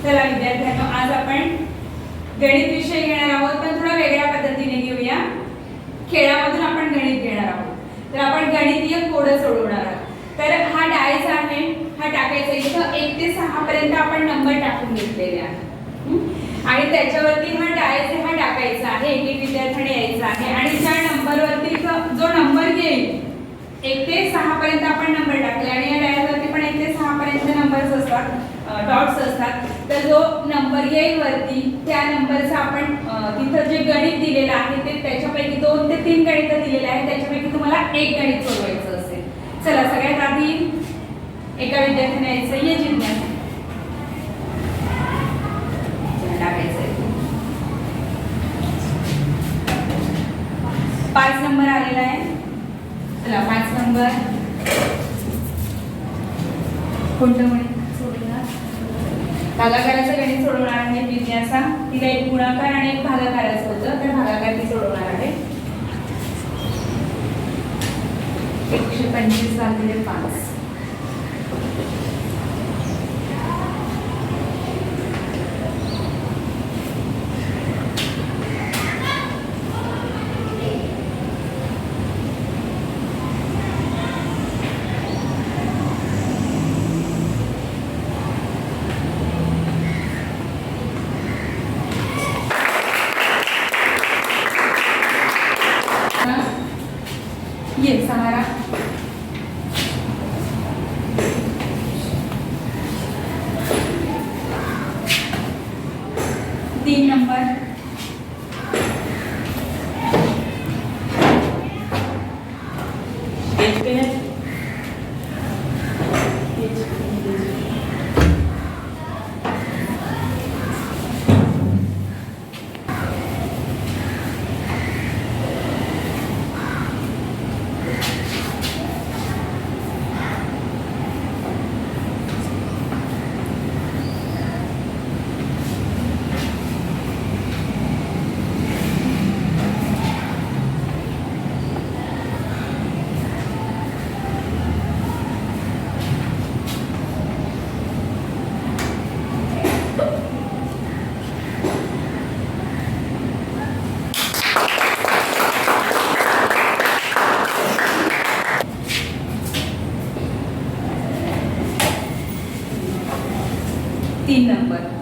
चला विद्यार्थ्यांनो, आज आपण गणित विषय घेणार आहोत, पण थोडा वेगळ्या पद्धतीने घेऊया. खेळामधून आपण गणित घेणार आहोत. तर आपण गणितीय कोड सोडवणार आहोत. तर हा डायस आहे, हा टाकायचा. इथं 1 ते 6 पर्यंत आपण नंबर टाकून घेतलेले आहे आणि त्याच्यावरती हा डायस हा टाकायचा आहे. एक विद्यार्थ्याने यायचा आहे आणि त्या नंबरवरती जो नंबर येईल 1 ते 6 पर्यंत आपण नंबर टाकले आणि या डायसवरती पण 1 ते 6 पर्यंत नंबर्स असतात, डॉट्स असतात. तर जो नंबर येईल वरती त्या नंबरचा आपण तिथं जे गणित दिलेलं आहे ते त्याच्यापैकी 2 ते 3 गणित दिलेले आहेत, त्याच्यापैकी तुम्हाला एक गणित सोडवायचं असेल. चला, सगळ्यात आधी एका विद्यार्थ्याने यायचं, ये जिज्ञासा टाकायचं. 5 नंबर आलेला आहे. चला, 5 नंबर कोणतं गणित सोडवणार? भागाकाराचं गणित सोडवणार आहे जिज्ञासा. तिला एक गुणाकार आणि एक भागाकाराचं होतं, तर भागाकार ती सोडवणार आहे. 125 भागिले 5. ये सहारा 3 नंबर देखते हैं. तीन नंबर